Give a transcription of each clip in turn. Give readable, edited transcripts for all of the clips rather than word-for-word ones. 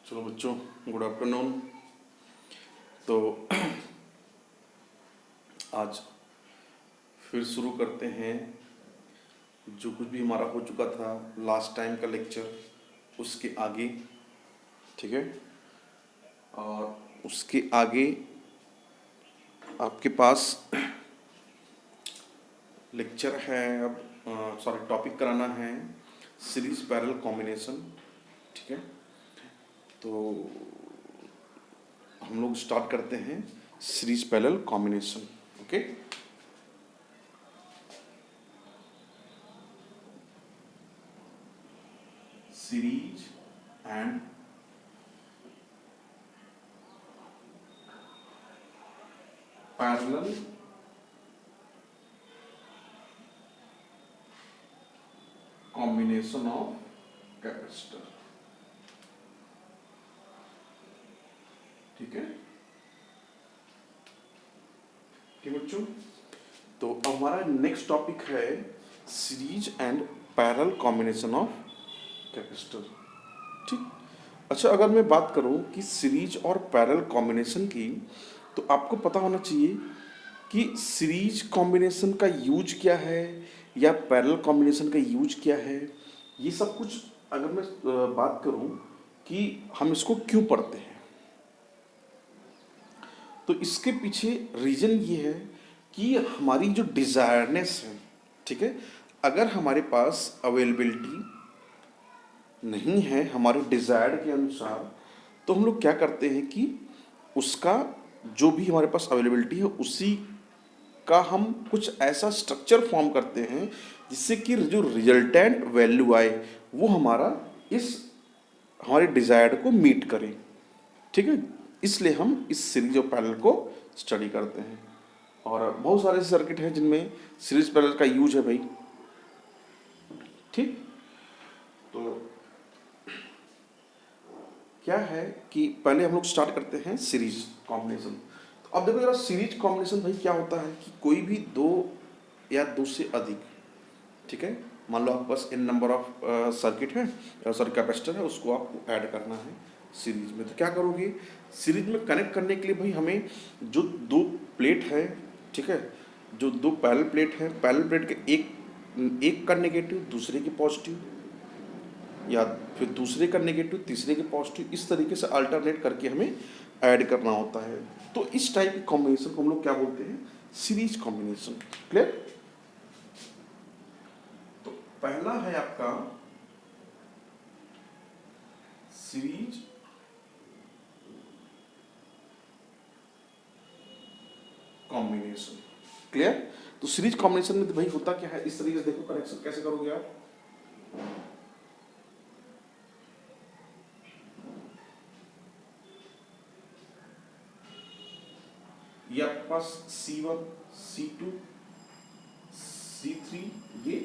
चलो बच्चों, good afternoon. तो आज फिर शुरू करते हैं जो कुछ भी हमारा हो चुका था लास्ट टाइम का लेक्चर, उसके आगे। ठीक है, और उसके आगे आपके पास लेक्चर है। अब सॉरी, टॉपिक कराना है सीरीज पैरेलल कॉम्बिनेशन। ठीक है, तो हम लोग स्टार्ट करते हैं series parallel combination. Okay, series and parallel combination of capacitor. ठीक है, ठीक बच्चों। तो हमारा नेक्स्ट टॉपिक है series and parallel combination of capacitor. ठीक, अच्छा, अगर मैं बात करूं कि सीरीज और पैरेलल कॉम्बिनेशन की, तो आपको पता होना चाहिए कि सीरीज कॉम्बिनेशन का यूज क्या है या पैरेलल कॉम्बिनेशन का यूज क्या है। ये सब कुछ अगर मैं बात करूं कि हम इसको क्यों पढ़ते हैं, तो इसके पीछे रीजन ये है कि हमारी जो डिजायरनेस है, ठीक है, अगर हमारे पास अवेलेबिलिटी नहीं है हमारे डिजायर्ड के अनुसार, तो हम लोग क्या करते हैं कि उसका जो भी हमारे पास अवेलेबिलिटी है उसी का हम कुछ ऐसा स्ट्रक्चर फॉर्म करते हैं जिससे कि जो रिजल्टेंट वैल्यू आए वो हमारा इस हमारे डिजायर्ड को मीट करे। ठीक है, इसलिए हम इस सीरीज ऑफ पैरेलल को स्टडी करते हैं। और बहुत सारे सर्किट हैं जिनमें सीरीज पैरेलल का यूज है भाई। ठीक, तो क्या है कि पहले हम लोग स्टार्ट करते हैं सीरीज कॉम्बिनेशन। तो अब देखो जरा, सीरीज कॉम्बिनेशन भाई क्या होता है कि कोई भी दो या दो से अधिक, ठीक है, मान लो आपके पास n नंबर ऑफ सर्किट है, सॉरी कैपेसिटर है, उसको आपको ऐड करना है सीरीज में। तो क्या करोगे, सीरीज में कनेक्ट करने के लिए भाई हमें जो दो प्लेट है, ठीक है, जो दो पैरेलल प्लेट है, पैरेलल प्लेट के एक का नेगेटिव दूसरे की पॉजिटिव, या फिर दूसरे का नेगेटिव तीसरे के पॉजिटिव, इस तरीके से अल्टरनेट करके हमें ऐड करना होता है। तो इस टाइप के कॉम्बिनेशन को हम लोग क्या बोलते हैं, सीरीज कॉम्बिनेशन। क्लियर। तो पहला है आपका सीरीज कॉम्बिनेशन। क्लियर। तो सीरीज कॉम्बिनेशन में तो भाई होता क्या है, इस तरीके से देखो, कनेक्शन कैसे करोगे आप। ये आपके पास C1 C2 C3 ये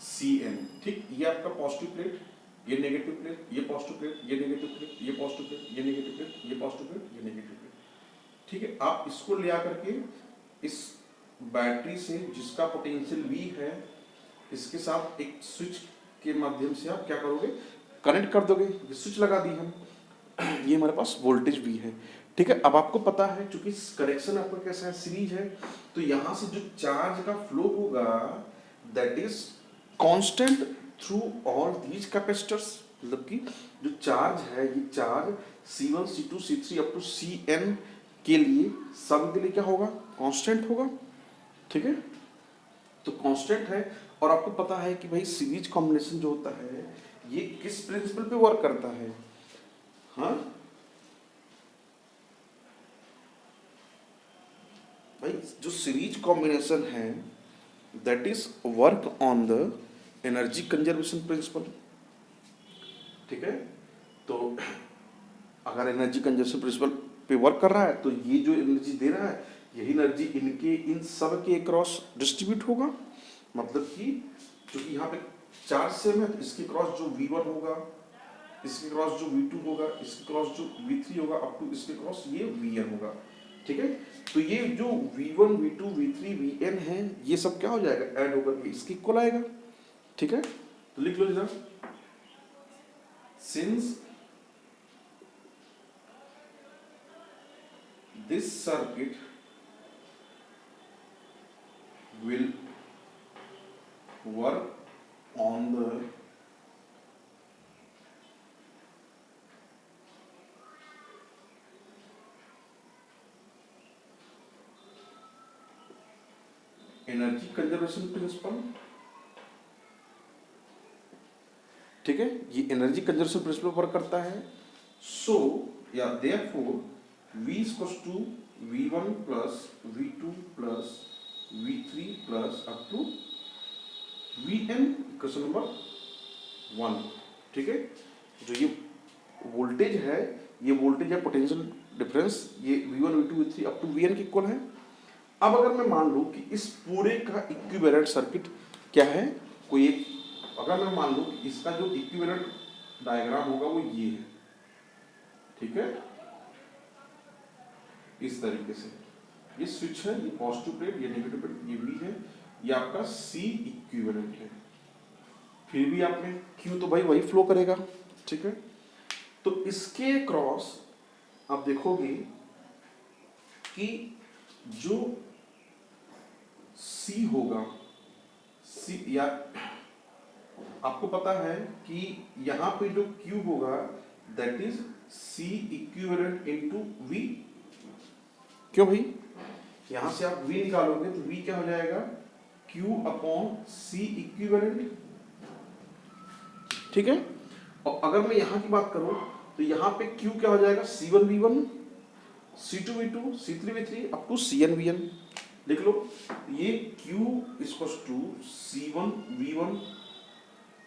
Cn। ठीक, ये आपका पॉजिटिव प्लेट, ये नेगेटिव प्लेट, ये पॉजिटिव प्लेट, ये नेगेटिव प्लेट, ये पॉजिटिव प्लेट, ये नेगेटिव प्लेट, ये पॉजिटिव प्लेट, ये नेगेटिव प्लेट। ठीक है, आप इसको ले आकर के इस बैटरी से जिसका पोटेंशियल V है, इसके साथ एक स्विच के माध्यम से आप क्या करोगे, कनेक्ट कर दोगे। ये स्विच लगा दी हम, ये हमारे पास वोल्टेज V है। ठीक है, अब आपको पता है चूंकि कनेक्शन आपका कैसा है, सीरीज है, तो यहां से जो चार्ज का फ्लो होगा that is constant through all these capacitors. मतलब कि जो चार्ज है, ये charge C1 C2 C3 up to Cn के लिए, सब के लिए क्या होगा, कांस्टेंट होगा। ठीक है, तो कांस्टेंट है। और आपको पता है कि भाई सीरीज कॉम्बिनेशन जो होता है ये किस प्रिंसिपल पे वर्क करता है। हाँ भाई, जो सीरीज कॉम्बिनेशन है that is work on the energy conservation principle. ठीक है, तो अगर एनर्जी कंजर्वेशन प्रिंसिपल पे वर्क कर रहा है तो ये जो एनर्जी दे रहा है, यही एनर्जी इनके इन सब के क्रॉस डिस्ट्रीब्यूट होगा। मतलब कि क्योंकि यहाँ पे चार्ज सेम है, तो इसके क्रॉस जो V1 होगा, इसके क्रॉस जो V2 होगा, इसके क्रॉस जो V3 होगा, अप टू इसके क्रॉस ये Vn होगा। ठीक है, तो ये जो V1 V2 V3 Vn है, ये सब क्या हो जाएगा, ऐड होकर के इसके इक्वल आएगा। ठीक है, तो लिख लो जरा, since this circuit will work on the energy conservation principle. ठीक है, ये एनर्जी कंजर्वेशन प्रिंसिपल वर्क करता है। सो या therefore V equals to V1 plus V2 plus V3 plus up to Vn equation number 1। ठीक है, जो ये वोल्टेज है, ये वोल्टेज है पोटेंशियल डिफरेंस, ये V1 V2 V3 up to Vn के इक्वल है। अब अगर मैं मान लूं कि इस पूरे का इक्विवेलेंट सर्किट क्या है, कोई एक, अगर मैं मान लूं कि इसका जो इक्विवेलेंट डायग्राम होगा वो ये है। ठीक है, इस तरीके से ये स्विच है, ये पॉजिटिव प्लेट, ये नेगेटिव प्लेट, ये V है, ये आपका C इक्विवेलेंट है। फिर भी आप में Q तो भाई वही फ्लो करेगा। ठीक है, तो इसके क्रॉस आप देखोगे कि जो C होगा, C या आपको पता है कि यहां पे जो Q होगा that is C equivalent into V। क्यों भाई, यहां से आप V निकालोगे तो V क्या हो जाएगा, Q अपॉन C इक्विवेलेंट। ठीक है, और अगर मैं यहां की बात करूं तो यहां पे Q क्या हो जाएगा, C1 V1 C2 V2 C3 V3 up to Cn Vn। लिख लो, ये Q equals to C1 V1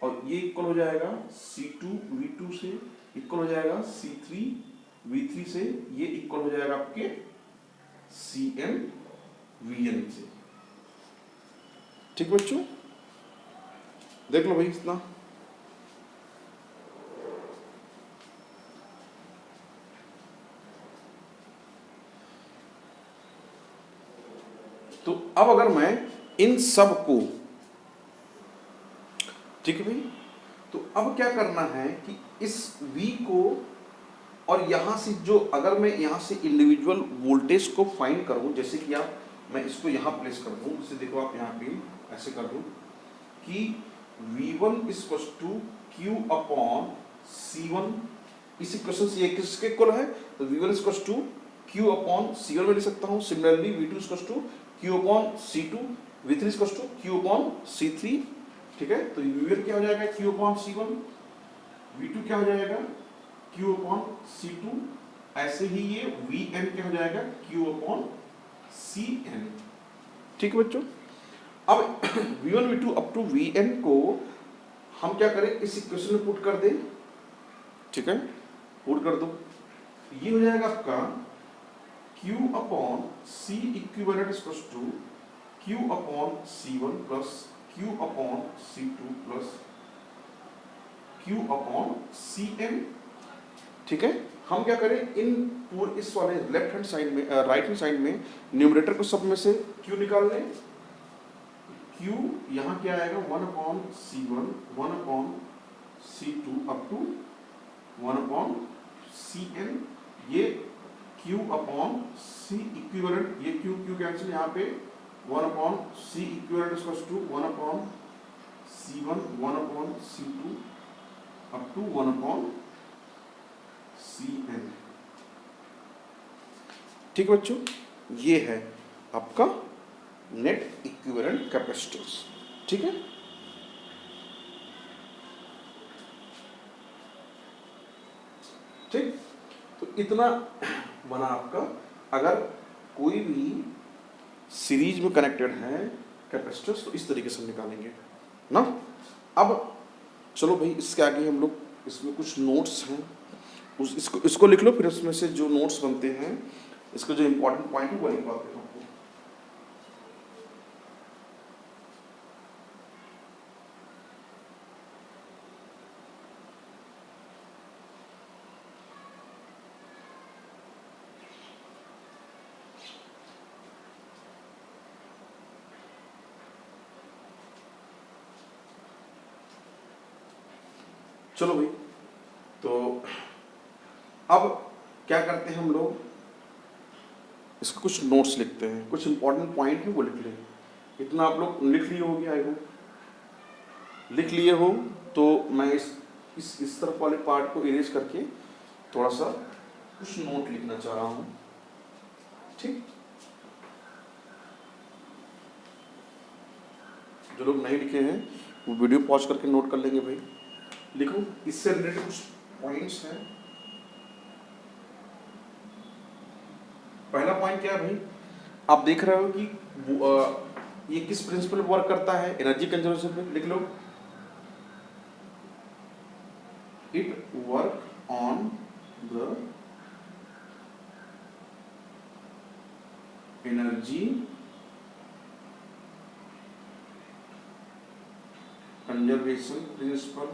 और ये इक्वल हो जाएगा C2 V2 से, इक्वल हो जाएगा C3 V3 से, ये इक्वल हो जाएगा आपके Cn Vn से। ठीक बच्चों, देख लो भाई इतना। तो अब अगर मैं इन सब को, ठीक है भाई, तो अब क्या करना है कि इस V को और यहां से जो, अगर मैं यहां से इंडिविजुअल वोल्टेज को फाइंड करूं, जैसे कि आप, मैं इसको यहां प्लेस कर दूं, इसे देखो आप यहां पे ऐसे कर दूं कि V1 equals to Q upon C1। इस इक्वेशन से ये किसके इक्वल है, तो V1 equals to Q upon C1 में लिख सकता हूं। Similarly V2 equals to Q upon C2, V3 equals to Q upon C3। ठीक है, तो V1 क्या हो जाएगा, Q अपॉन C1, V2 क्या हो जाएगा, Q अपॉन C2, ऐसे ही ये Vn क्या हो जाएगा, Q अपॉन Cn। ठीक है बच्चों, अब V1 V2 up to Vn को हम क्या करें, इस इक्वेशन में पुट कर दें। ठीक है, पुट कर दो, ये हो जाएगा आपका Q upon C equivalent equals to Q upon C1 plus Q upon C2 plus Q upon Cn। ठीक है, हम क्या करें, इन पूरे इस वाले लेफ्ट हैंड साइड में, राइट हैंड साइड में न्यूमरेटर को सब में से Q निकाल लें। Q यहाँ क्या आएगा, 1 upon C1 1 upon C2 up to 1 upon Cn। ये Q अपॉन C इक्विवेलेंट, ये Q कैंसिल, यहाँ पे 1 upon C equivalent equals to 1 upon C1 1 upon C2 up to 1 upon Cn। ठीक है बच्चों, ये है आपका नेट इक्विवेलेंट कैपेसिटेंस। ठीक है, ठीक, तो इतना बना आपका। अगर कोई भी सीरीज में कनेक्टेड है कैपेसिटर्स तो इस तरीके से निकालेंगे ना। अब चलो भाई, इसके आगे हम लोग, इसमें कुछ नोट्स हैं, इसको लिख लो, फिर उसमें से जो नोट्स बनते हैं, इसका जो इंपॉर्टेंट पॉइंट है वो लिखवा देता हूँ। चलो भाई, तो अब क्या करते हैं हम लोग, इसके कुछ नोट्स लिखते हैं, कुछ इंपॉर्टेंट पॉइंट है वो लिख लें। इतना आप लोग लिख लिए होगे, आई होप लिख लिए हो। तो मैं इस तरफ वाले पार्ट को इरेज करके थोड़ा सा कुछ नोट लिखना चाह रहा हूँ, ठीक। जो लोग नहीं लिखे हैं वो वीडियो पॉज करके नोट कर लेंगे भाई। लिखो, इससे रिलेटेड कुछ पॉइंट्स हैं। पहला पॉइंट क्या है भाई, आप देख रहे हो कि ये किस प्रिंसिपल वर्क करता है, एनर्जी कंजर्वेशन पे। लिख लो, it work on the energy conservation principle.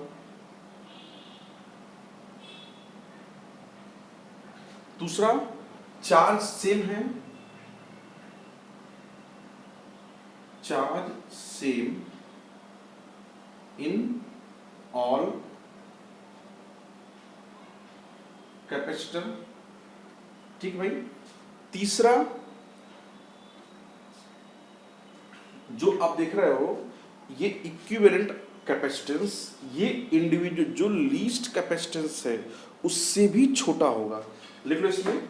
दूसरा, चार्ज सेम है, charge same in all capacitor, ठीक भाई। तीसरा, जो आप देख रहे हो ये इक्विवेलेंट कैपेसिटेंस, ये इंडिविजुअल जो लीस्ट कैपेसिटेंस है उससे भी छोटा होगा। लिख लो इसमें,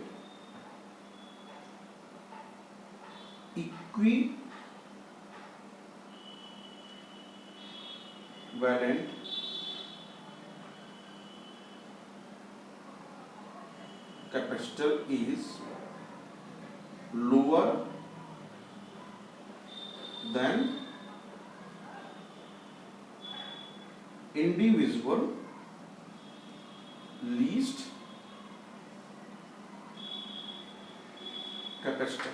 equivalent capacitor is lower than individual least capacitor,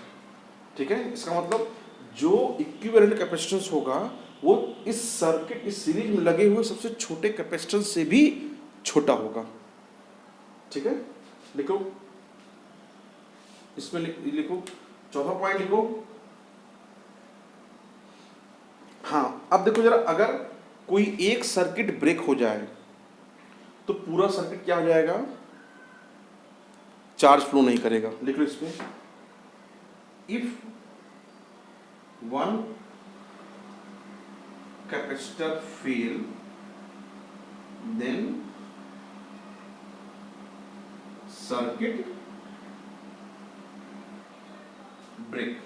ठीक है। इसका मतलब जो इक्विवेलेंट कैपेसिटेंस होगा वो इस सर्किट, इस सीरीज में लगे हुए सबसे छोटे कैपेसिटेंस से भी छोटा होगा, ठीक है। लिखो, इसमें लिखो, चौथा पॉइंट लिखो। हाँ, अब देखो जरा, अगर कोई एक सर्किट ब्रेक हो जाए तो पूरा सर्किट क्या हो जाएगा, चार्ज फ्लो नहीं करेगा। लिख लो इसमें, if one capacitor fail then circuit break,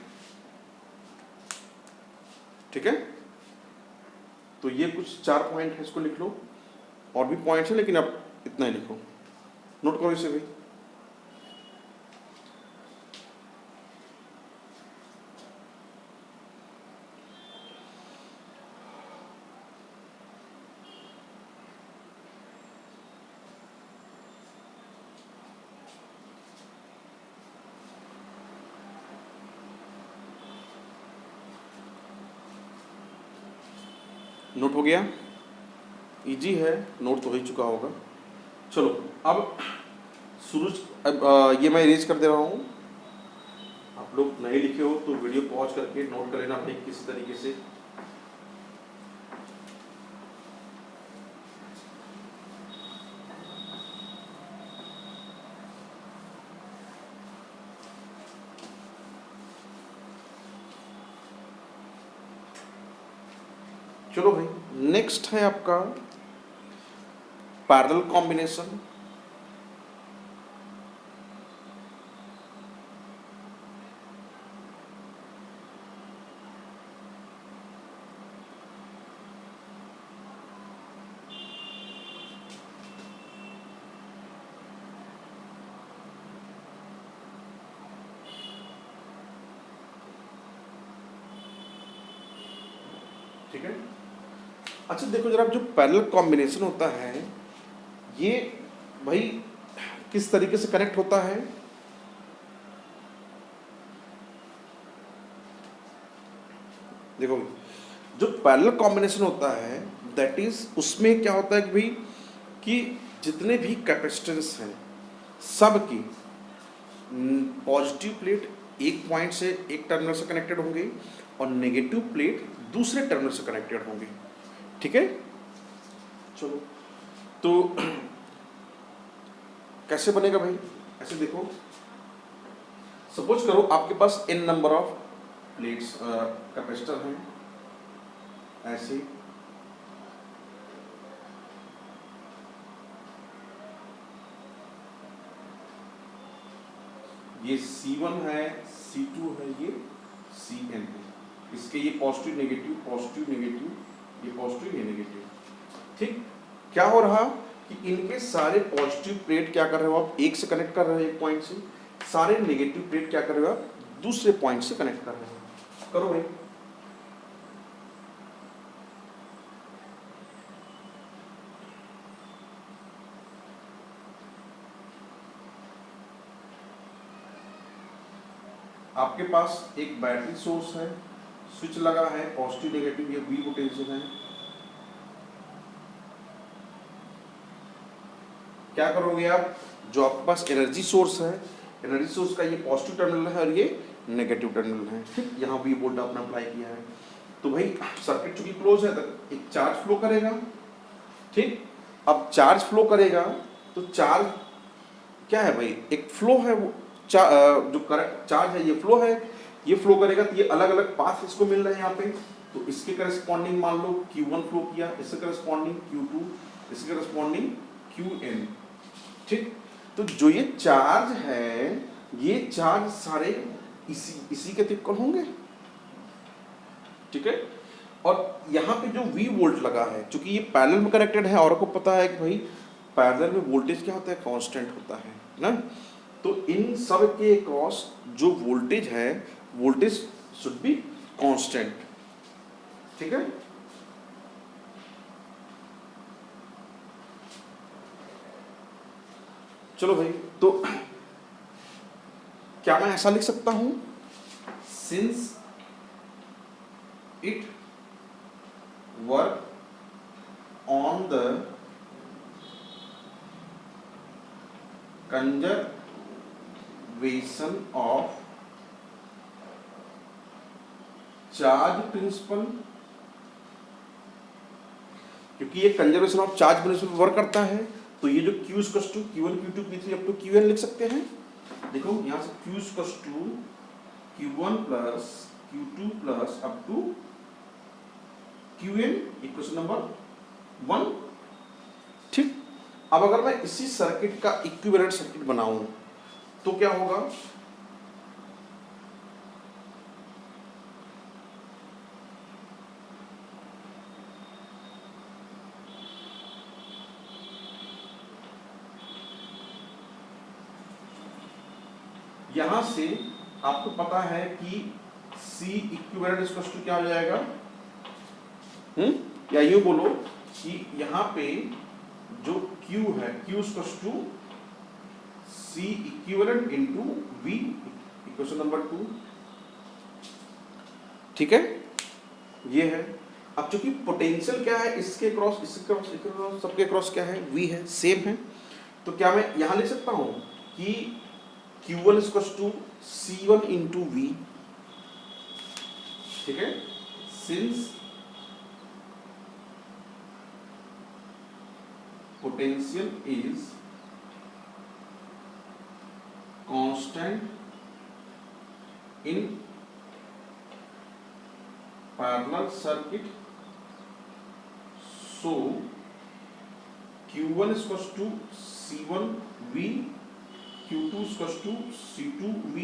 ठीक है। तो ये कुछ 4 पॉइंट है, इसको लिख लो। और भी पॉइंट्स है लेकिन आप इतना ही लिखो, नोट करो इसे भी। नोट हो गया, इजी है, नोट तो हो ही चुका होगा। चलो अब ये मैं इरेज कर दे रहा हूँ। आप लोग नहीं लिखे हो तो वीडियो पॉज करके नोट कर लेना भाई किस तरीके से। चलो भाई, नेक्स्ट है आपका पैरेलल कॉम्बिनेशन। ठीक है, अच्छा देखो जरा, जो पैरेलल कॉम्बिनेशन होता है ये भाई किस तरीके से कनेक्ट होता है। देखो, जो पैरेलल कॉम्बिनेशन होता है दैट इज, उसमें क्या होता है कि भाई कि जितने भी कैपेसिटेंस हैं सब की पॉजिटिव प्लेट एक पॉइंट से, एक टर्मिनल से कनेक्टेड होंगे और नेगेटिव प्लेट दूसरे टर्मिनल से कनेक्टेड होंगे, ठीक है। चलो तो कैसे बनेगा भाई, ऐसे देखो, सपोज करो आपके पास n number of plates capacitor हैं ऐसे, ये C1 है, C2 है, ये Cn है, इसके ये पॉजिटिव नेगेटिव पॉजिटिव नेगेटिव, ये पॉजिटिव ये नेगेटिव। ठीक, क्या हो रहा कि इनके सारे पॉजिटिव प्लेट क्या कर रहे हो आप, एक से कनेक्ट कर रहे हो एक पॉइंट से, सारे नेगेटिव प्लेट क्या कर रहे हो आप दूसरे पॉइंट से कनेक्ट कर रहे हो। करो भाई, आपके पास एक बैटरी सोर्स है, स्विच लगा है, पॉजिटिव नेगेटिव ये V पोटेंशियल है। क्या करोगे आप, जो आपके पास एनर्जी सोर्स है, एनर्जी सोर्स का ये पॉजिटिव टर्मिनल है और ये नेगेटिव टर्मिनल है। ठीक, यहाँ भी वोल्ट आपने अप्लाई किया है, तो भाई सर्किट चूंकि क्लोज है तो एक चार्ज फ्लो करेगा। ठीक, अब चार्ज फ्लो करेगा तो चार्ज क्या है भाई, एक फ्लो है, वो जो करंट चार्ज है ये फ्लो है, ये फ्लो करेगा तो ये अलग अलग पाथ इसको मिल रहे हैं यहाँ पे, तो इसके करस्पॉन्डिंग मान लो Q1 फ्लो किया, इसके करस्पॉन्डिंग Q2, इसके करस्पॉन्डिंग Qn। ठीक, तो जो ये चार्ज है ये चार्ज सारे इसी के तिक्कर होंगे। ठीक है, और यहाँ पे जो V वोल्ट लगा है, चूंकि ये पैरेलल में कनेक्टेड है और आपको पता है कि भाई पैरेलल में वोल्टेज क्या होता है, कांस्टेंट होता है ना, तो इन सब के क्रॉस जो वोल्टेज है, वोल्टेज शुड बी कांस्टेंट। ठीक है, चलो भाई, तो क्या मैं ऐसा लिख सकता हूं, since it work on the conservation of charge principle, क्योंकि ये conservation of charge principle work करता है, तो ये जो Q equals to Q1 Q2 Q3 up to Qn लिख सकते हैं। देखो यहां से Q equals to Q1 plus Q2 plus up to Qn equation number 1। ठीक, अब अगर मैं इसी सर्किट का इक्विवेलेंट सर्किट बनाऊं तो क्या होगा, यहां से आपको पता है कि C इक्विवेलेंट इक्वल्स टू क्या हो जाएगा, या यूं बोलो कि यहां पे जो Q है Q equals to C equivalent into V equation number 2। ठीक है, ये है। अब चूंकि पोटेंशियल क्या है, इसके क्रॉस इसके क्रॉस इसके क्रॉस सबके क्रॉस क्या है, V है, सेम है, तो क्या मैं यहां लिख सकता हूं कि Q1 equals to C1 into V। ठीक है, since potential is constant in parallel circuit, so Q1 is equals to C1V, Q2 is equals to C2V,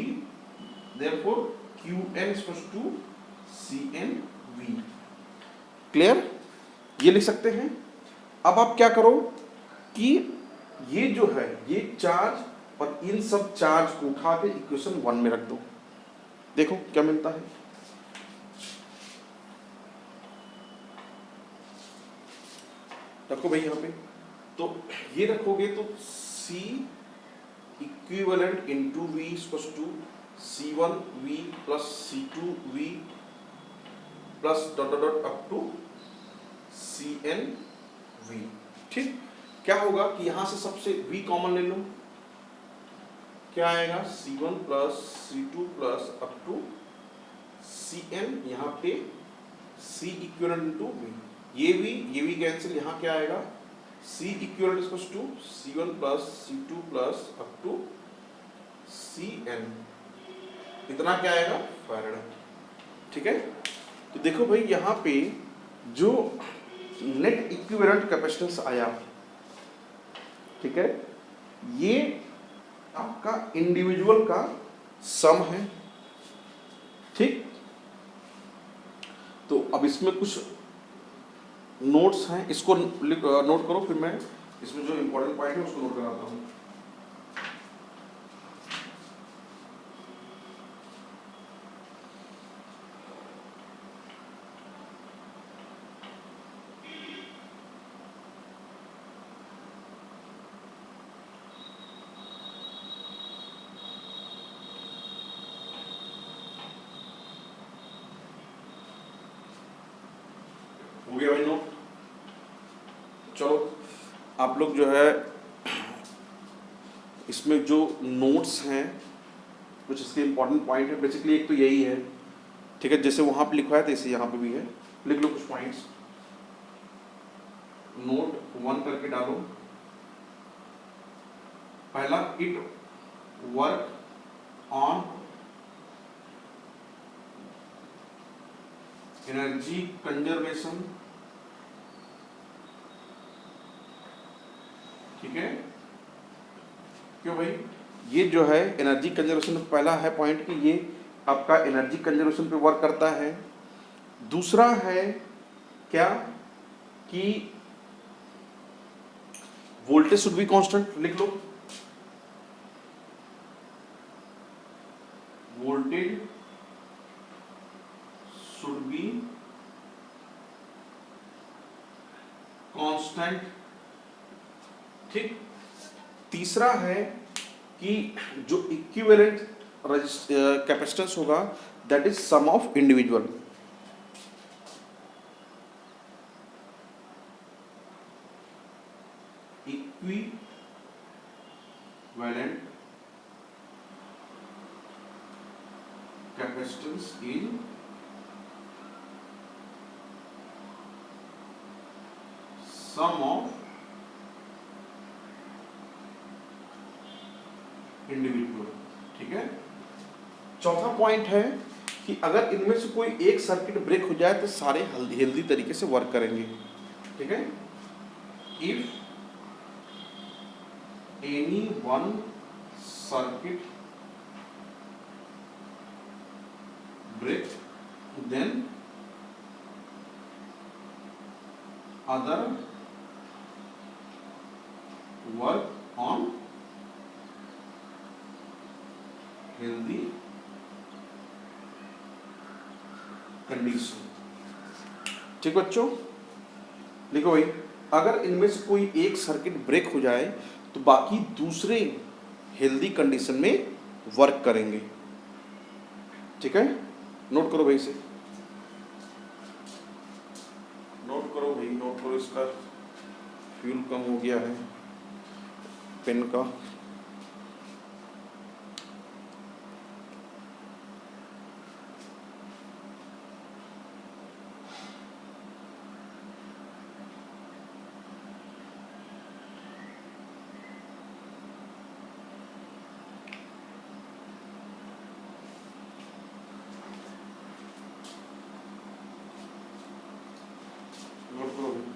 therefore Qn is equals to CnV। Clear, ये लिख सकते हैं। अब आप क्या करो कि ये जो है ये चार्ज और इन सब चार्ज को उठा के इक्वेशन 1 में रख दो, देखो क्या मिलता है। रखो भाई यहाँ पे, तो ये रखोगे तो C equivalent into V equals to C1V plus C2V plus dot dot dot up to CnV। ठीक, क्या होगा कि यहां से सबसे V कॉमन ले लो, क्या आएगा C1 plus C2 plus up to Cn, यहाँ पे C इक्विवेलेंट इनटू V, ये भी कैंसिल, यहाँ क्या आएगा C equivalent equals to C1 plus C2 plus up to Cn। इतना क्या आएगा फैराड। ठीक है, तो देखो भाई यहाँ पे जो नेट इक्विवेलेंट कैपेसिटेंस आया, ठीक है, ये आपका इंडिविजुअल का सम है। ठीक, तो अब इसमें कुछ नोट्स हैं, इसको नोट करो, फिर मैं इसमें जो इंपॉर्टेंट पॉइंट है उसको नोट कराता हूँ। हो गया भाई नोट? चलो आप लोग जो है इसमें जो नोट्स हैं, कुछ इसके इंपॉर्टेंट पॉइंट है, बेसिकली एक तो यही है, ठीक है, जैसे वहाँ पे लिखा है तो इसे यहाँ पे भी है, लिख लो कुछ पॉइंट्स, नोट 1 करके डालो। पहला, it work on energy conservation. ठीक है, क्यों भाई? ये जो है एनर्जी कंजर्वेशन, पहला है पॉइंट कि ये आपका एनर्जी कंजर्वेशन पे वर्क करता है। दूसरा है क्या कि वोल्टेज शुड बी कांस्टेंट, लिख लो, वोल्टेज शुड बी कांस्टेंट। ठीक, तीसरा है कि जो इक्विवेलेंट कैपेसिटेंस होगा that is sum of individual. Equivalent capacitance in sum of individual. ठीक है, चौथा पॉइंट है कि अगर इनमें से कोई एक सर्किट ब्रेक हो जाए तो सारे हेल्दी तरीके से वर्क करेंगे। ठीक है, if any one circuit break then other work on healthy condition. ठीक बच्चों, देखो भाई, अगर इनमें से कोई एक सर्किट ब्रेक हो जाए तो बाकी दूसरे हेल्दी कंडीशन में वर्क करेंगे। ठीक है, नोट करो भाई, इसे नोट करो भाई, नोट करो, इसका फ्यूल कम हो गया है पेन का। नोट करो भाई।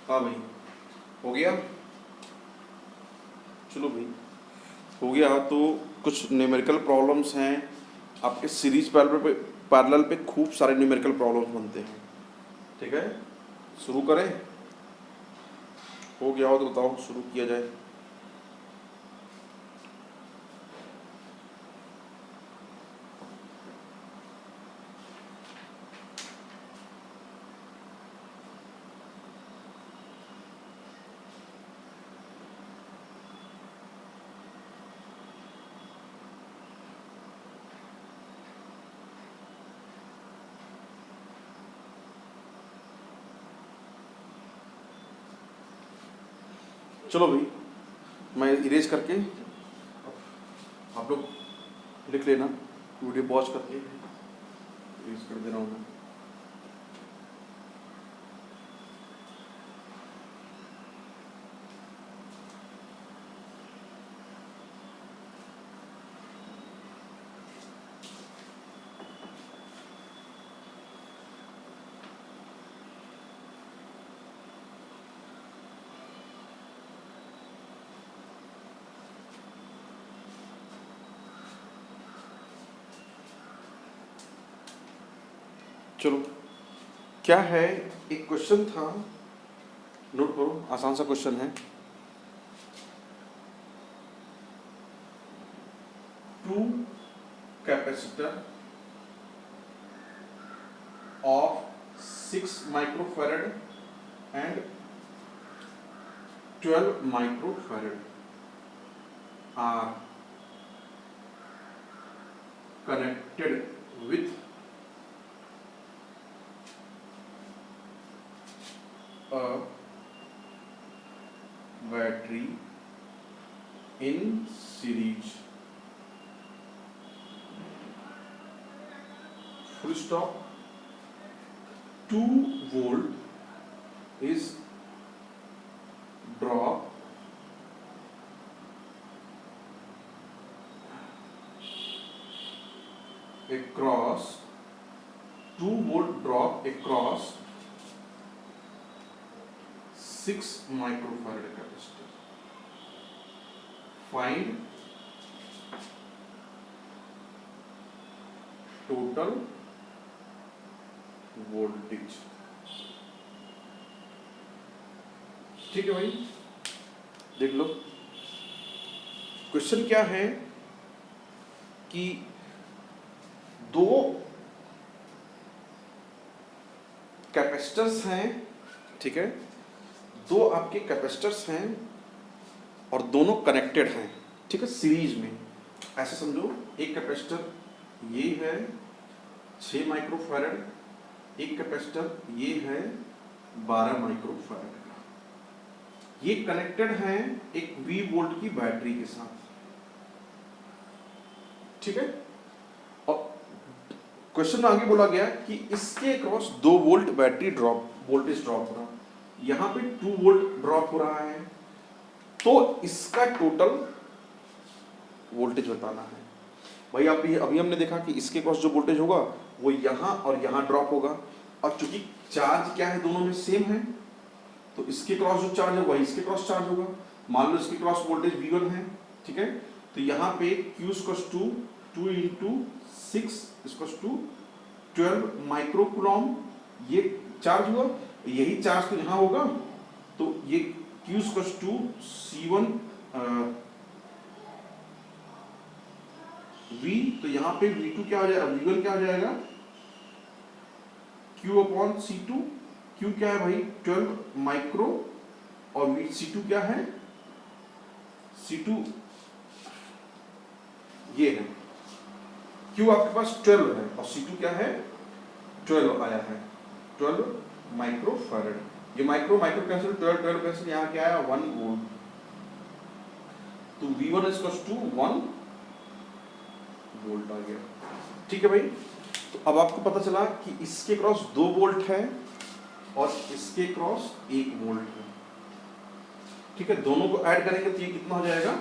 हाँ भाई, हो गया? चलो भाई, हो गया तो कुछ न्यूमेरिकल प्रॉब्लम्स हैं आपके सीरीज पैरेलल पे खूब सारे न्यूमेरिकल प्रॉब्लम्स बनते हैं। ठीक है, शुरू करें? हो गया हो तो बताओ, शुरू किया जाए। चलो भाई, मैं इरेज करके आप लोग लिख लेना, वीडियो पॉज करके इरेज कर दे रहा हूँ मैं। चलो, क्या है, एक क्वेश्चन था, नोट करो, आसान सा क्वेश्चन है। Two capacitor of 6 microfarad and 12 microfarad are connected with a battery in series, full stop. 2 volt is drop across 2 volt drop across 6 microfarad capacitor. Find total voltage. ठीक है भाई, देख लो क्वेश्चन क्या है कि दो कैपेसिटर्स हैं, ठीक है, दो आपके कैपेसिटर्स हैं और दोनों कनेक्टेड हैं, ठीक है, सीरीज में। ऐसे समझो, एक कैपेसिटर ये है 6 माइक्रोफैरड, एक कैपेसिटर ये है 12 माइक्रोफैरड का। ये कनेक्टेड हैं एक V वोल्ट की बैटरी के साथ, ठीक है। और क्वेश्चन में आगे बोला गया कि इसके cross 2 volt battery drop, voltage drop हो रहा, यहाँ पे 2 वोल्ट ड्रॉप हो रहा है, तो इसका टोटल वोल्टेज बताना है। भाई अभी हमने देखा कि इसके क्रॉस जो वोल्टेज होगा वो यहाँ और यहाँ ड्रॉप होगा, और चूंकि चार्ज क्या है, दोनों में सेम है, तो इसके क्रॉस जो चार्ज है वही इसके क्रॉस चार्ज होगा। मान लो इसके क्रॉस वोल्टेज V1 है, ठीक है, तो यहाँ पे Q equals to 2 into 6 equals to 12 microcoulomb ये चार्ज हुआ, यही चार्ज तो यहाँ होगा, तो ये Q equals to C1 V, तो यहाँ पे V2 क्या हो जाएगा, V1 क्या हो जाएगा, Q अपॉन C2। Q क्या है भाई 12 माइक्रो, और C2 क्या है, C2 ये है, Q आपके पास 12 है और C2 क्या है 12 आया है, 12 माइक्रोफैरड। ये माइक्रो माइक्रो कैंसिल, 12 कैंसिल, यहाँ क्या आया 1 वोल्ट, तो V1 इक्वल्स टू 1 वोल्ट आ गया, ठीक है भाई। तो अब आपको पता चला कि इसके क्रॉस 2 वोल्ट है और इसके क्रॉस 1 वोल्ट है, ठीक है, दोनों को ऐड करेंगे तो ये कितना हो जाएगा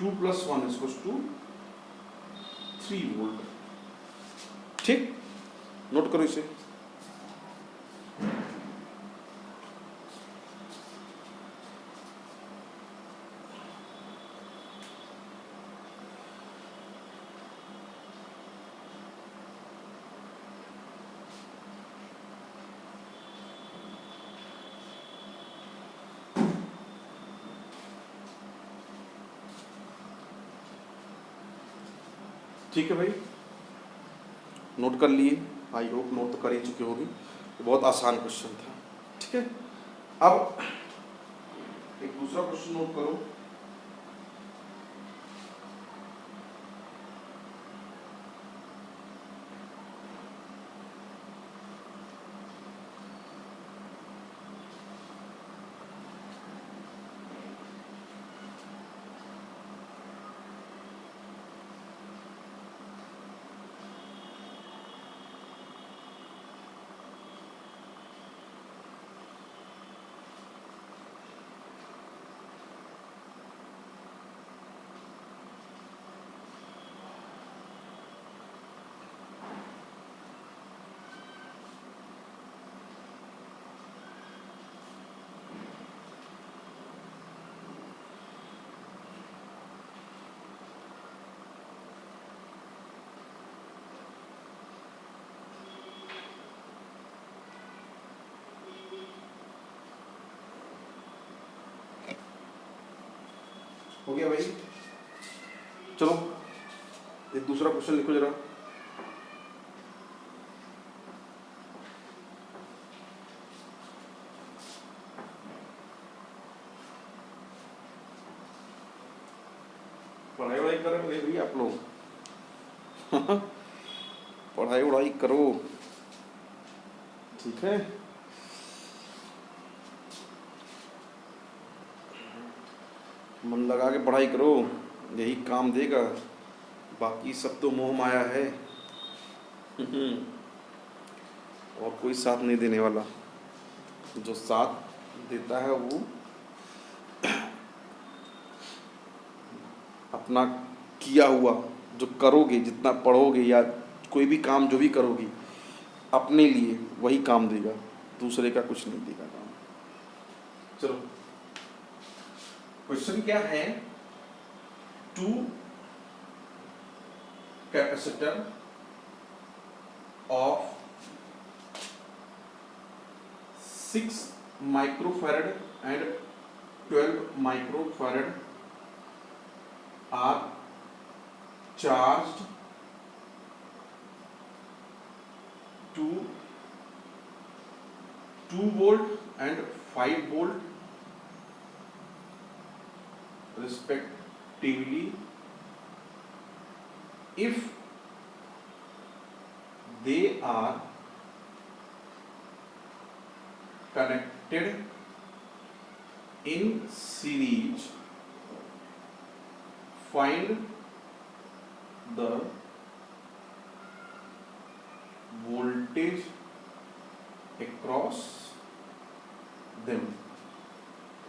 2 + 1 = 3 वोल्ट, ठीक, नोट करो इसे। ठीक है भाई, नोट कर लिए, आई होप नोट तो कर ही चुके होगी, बहुत आसान क्वेश्चन था, ठीक है। अब एक दूसरा क्वेश्चन नोट करो, हो गया भाई। चलो एक दूसरा क्वेश्चन लिखो जरा। पढ़ाई वढ़ाई कर रहे भैया आप लोग? पढ़ाई वढ़ाई करो, ठीक है। मन लगा के पढ़ाई करो, यही काम देगा, बाकी सब तो मोह माया है। और कोई साथ नहीं देने वाला, जो साथ देता है वो अपना किया हुआ जो करोगे, जितना पढ़ोगे या कोई भी काम जो भी करोगे अपने लिए, वही काम देगा, दूसरे का कुछ नहीं देगा काम। चलो क्वेश्चन क्या है, two capacitor of 6 microfarad and 12 microfarad are charged to 2 volt and 5 volt respectively if they are connected in series. Find the voltage across them.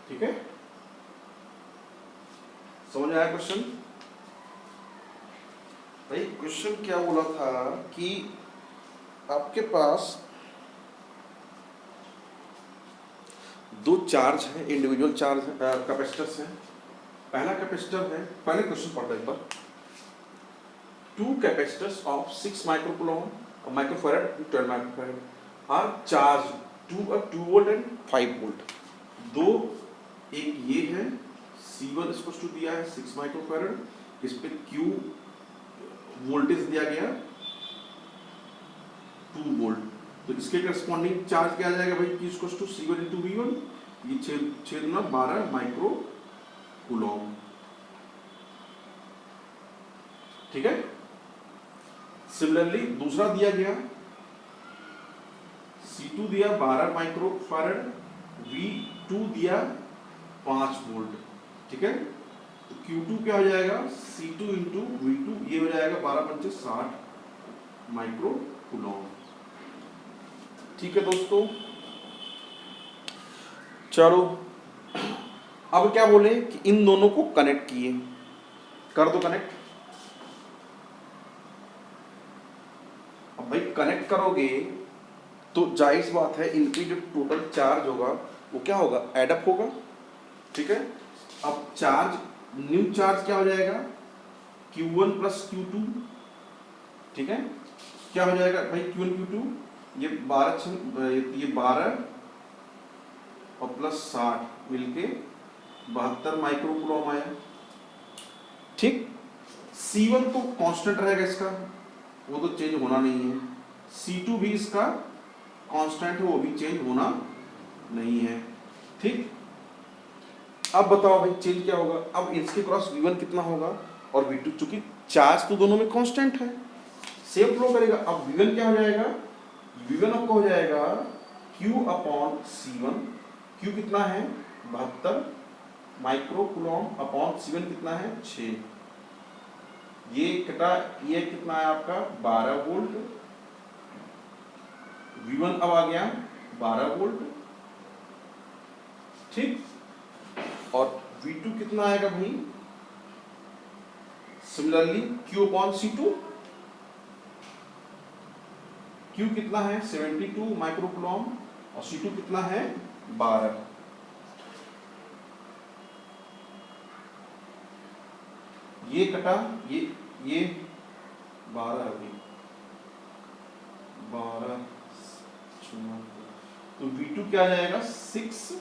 ठीक है, समझ आया क्वेश्चन? भाई क्वेश्चन क्या बोला था कि आपके पास दो चार्ज हैं, इंडिविजुअल चार्ज कैपेसिटर्स हैं। पहला कैपेसिटर है, पहले क्वेश्चन पढ़ते हैं एक बार। 2 capacitors of 6 microfarad 12 microfarad are charge to 2 volt and 5 volt. दो, एक ये है C1 इसको दिया है 6 माइक्रोफैराड, इस पे Q वोल्टेज दिया गया 2 वोल्ट, तो इसके करस्पॉन्डिंग चार्ज क्या आ जाएगा भाई, Q C1 × V1, ये 6×12 माइक्रो कूलॉम। ठीक है। सिमिलरली दूसरा दिया गया C2 दिया 12 माइक्रोफैराड, V2 दिया 5 वोल्ट। ठीक है, तो Q2 क्या हो जाएगा, C2 × V2, ये हो जाएगा 12×5 = 60 माइक्रो कूलॉम। ठीक है दोस्तों, चलो अब क्या बोले कि इन दोनों को कनेक्ट किए, कर दो कनेक्ट। अब भाई कनेक्ट करोगे तो जाहिर बात है इनकी जो टोटल चार्ज होगा वो क्या होगा, एडअप होगा। ठीक है, अब चार्ज, न्यू चार्ज क्या हो जाएगा, Q1 + Q2। ठीक है, क्या हो जाएगा भाई Q1 Q2, ये 12 और +60 मिलके 72 माइक्रो कूलॉम आया। ठीक, C1 तो कांस्टेंट रहेगा इसका, वो तो चेंज होना नहीं है। C2 भी इसका कांस्टेंट है, वो भी चेंज होना नहीं है। ठीक, अब बताओ भाई चेंज क्या होगा। अब इसके क्रॉस V1 कितना होगा और V2, चूंकि चार्ज तो दोनों में कांस्टेंट है, सेम फ्लो करेगा। अब V1 क्या हो जाएगा, V1 आपका हो जाएगा Q/C1। Q कितना है 72 माइक्रो कूलॉम अपॉन C1 कितना है 6। ये कटा, ये कितना है आपका 12 वोल्ट। V1 अब आ गया 12 वोल्ट। ठीक, और V2 कितना आएगा भाई, सिमिलरली Q/C2। Q कितना है 72 माइक्रो कूलॉम और C2 कितना है 12। ये कटा, ये 12 है भाई, 12, तो V2 क्या आ जाएगा 6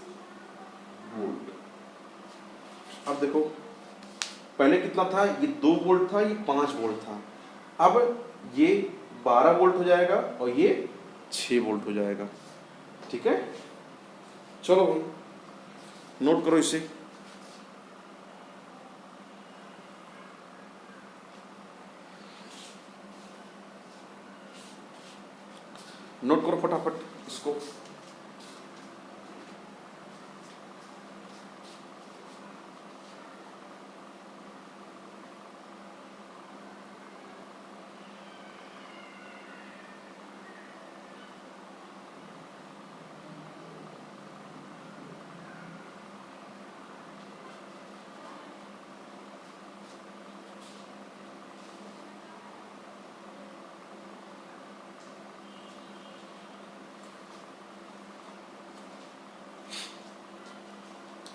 वोल्ट। अब देखो पहले कितना था, ये 2 वोल्ट था, ये 5 वोल्ट था। अब ये 12 वोल्ट हो जाएगा और ये 6 वोल्ट हो जाएगा। ठीक है, चलो भाई नोट करो इसे। नोट करो फटाफट इसको।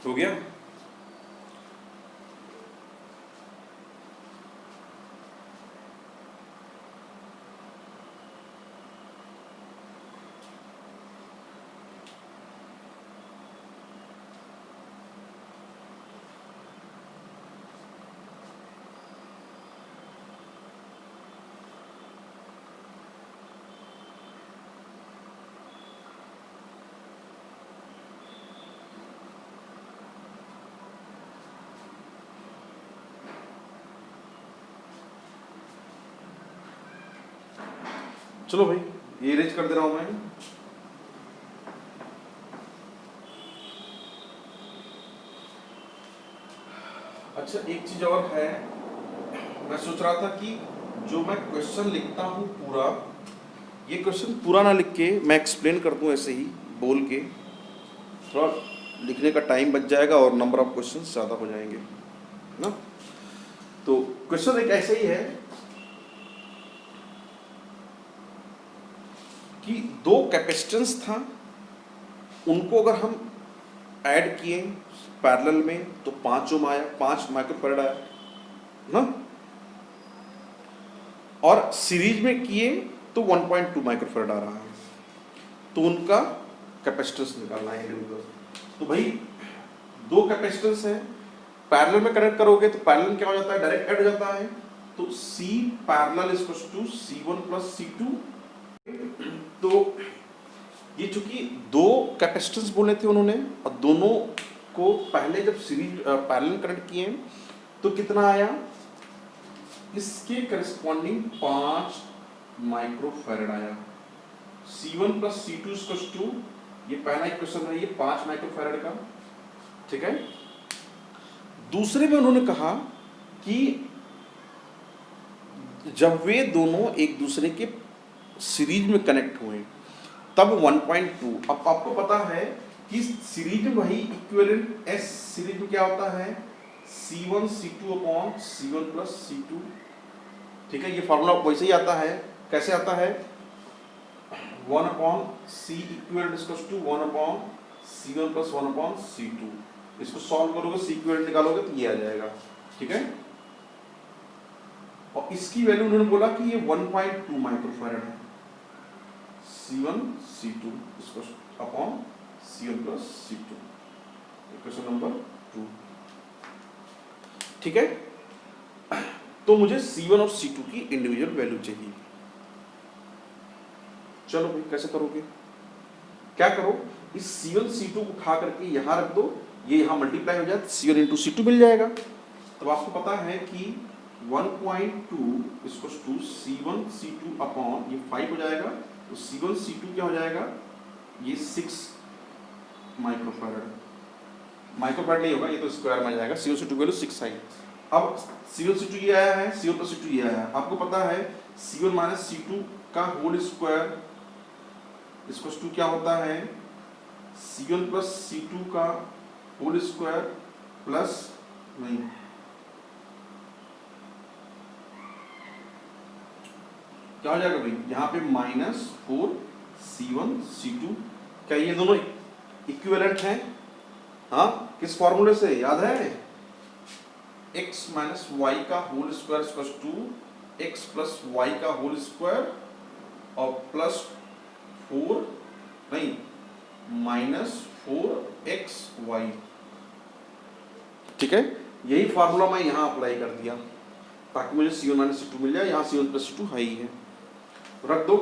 हो गया? चलो भाई ये इरेज कर दे रहा हूं मैं। अच्छा एक चीज और है, मैं सोच रहा था कि जो मैं क्वेश्चन लिखता हूँ पूरा, ये क्वेश्चन पूरा ना लिख के मैं एक्सप्लेन कर दूँ ऐसे ही बोल के, थोड़ा लिखने का टाइम बच जाएगा और नंबर ऑफ क्वेश्चन ज़्यादा हो जाएंगे ना। तो क्वेश्चन एक ऐसे ही है कि 2 कैपेसिटेंस था, उनको अगर हम ऐड किए पैरेलल में तो 5 ओम आया, 5 माइक्रोफैरड आया ना, और सीरीज में किए तो 1.2 माइक्रोफैरड आ रहा है। तो उनका कैपेसिटेंस निकालना है इंडिविजुअल। तो भाई 2 कैपेसिटेंस है, पैरेलल में कनेक्ट करोगे तो पैरेलल क्या हो जाता है, डायरेक्ट ऐड हो जाता है। तो C parallel equals to C1 plus C2। तो ये चूंकि 2 कैपेसिटेंस बोले थे उन्होंने, और दोनों को पहले जब सीरीज पैरेलल कनेक्ट किए तो कितना आया, इसके करस्पॉन्डिंग 5 माइक्रोफैरड आया। C1 plus C2 equals to, ये पहला इक्वेशन है, ये 5 माइक्रोफैरड का। ठीक है, दूसरे में उन्होंने कहा कि जब वे दोनों एक दूसरे के सीरीज में कनेक्ट हुए तब 1.2। अब आपको पता है कि सीरीज में वही इक्विवेलेंट एस सीरीज में क्या होता है, C1 C2 upon C1 plus C2। ठीक है, ये फॉर्मूला वैसे ही आता है। कैसे आता है, 1 upon C equivalent equals to 1 upon C1 plus 1 upon C2। इसको सॉल्व करोगे, C इक्विवेलेंट निकालोगे तो ये आ जाएगा। ठीक है, और इसकी वैल्यू उन्होंने बोला कि ये 1.2 माइक्रोफैरड है। C1 C2 इसको upon C1 plus C2, equation number 2। ठीक है, तो मुझे C1 और C2 की इंडिविजुअल वैल्यू चाहिए। चलो भाई कैसे करोगे, क्या करो, इस C1 C2 को उठा करके यहां रख दो, ये यहां मल्टीप्लाई हो जाए, C1 इंटू C2 मिल जाएगा। तब आपको पता है कि 1.2 equals to C1 C2 upon ये 5 हो जाएगा, तो C1 C2 क्या हो जाएगा, ये 6 माइक्रोफैरड। माइक्रोफैरड नहीं होगा, ये तो स्क्वायर में आ जाएगा। C1 C2 वैल्यू 6 आई। अब C1 C2 ये आया है, C1 प्लस C2 ये आया है। आपको पता है C1 माइनस C2 का होल स्क्वायर इक्वल्स टू क्या होता है, C1 प्लस C2 का होल स्क्वायर प्लस नहीं, क्या हो जाएगा भाई, यहाँ पे -4 C1 C2। क्या ये दोनों इक्विवेलेंट हैं? हाँ, किस फॉर्मूले से याद है, x माइनस वाई का whole square equals to x plus Y का होल स्क्वायर और प्लस 4 नहीं -4xy। ठीक है, यही फार्मूला मैं यहाँ अप्लाई कर दिया ताकि मुझे C1 माइनस C2 मिल जाए। यहाँ C1 प्लस C2 है ही है, रख दो।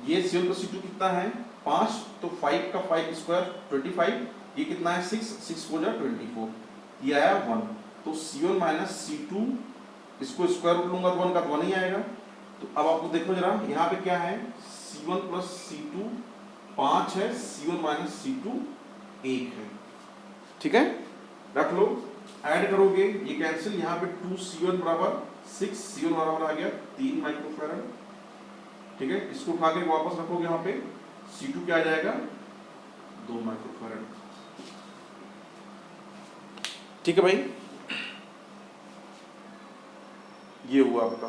ये C1 प्लस C2 कितना है 5, तो 5 का 5 स्क्वायर 25, ये कितना है 6, 6 4 जा 24, ये आया 1। तो C1 माइनस C2 इसको स्क्वायर रूट लूंगा तो 1 का तो 1 ही आएगा। तो अब आपको देखो जरा यहाँ पे क्या है, C1 प्लस C2 5 है, C1 माइनस C2 1 है, ठीक है, रख लो। ऐड करोगे ये कैंसिल, यहाँ पे 2C1 बराबर 6, C1 बराबर आ गया 3 माइक्रोफैरड, ठीक है। इसको उठा के वापस रखोगे यहाँ पे, C2 क्या आ जाएगा 2 माइक्रोफैरड, ठीक है भाई। ये हुआ आपका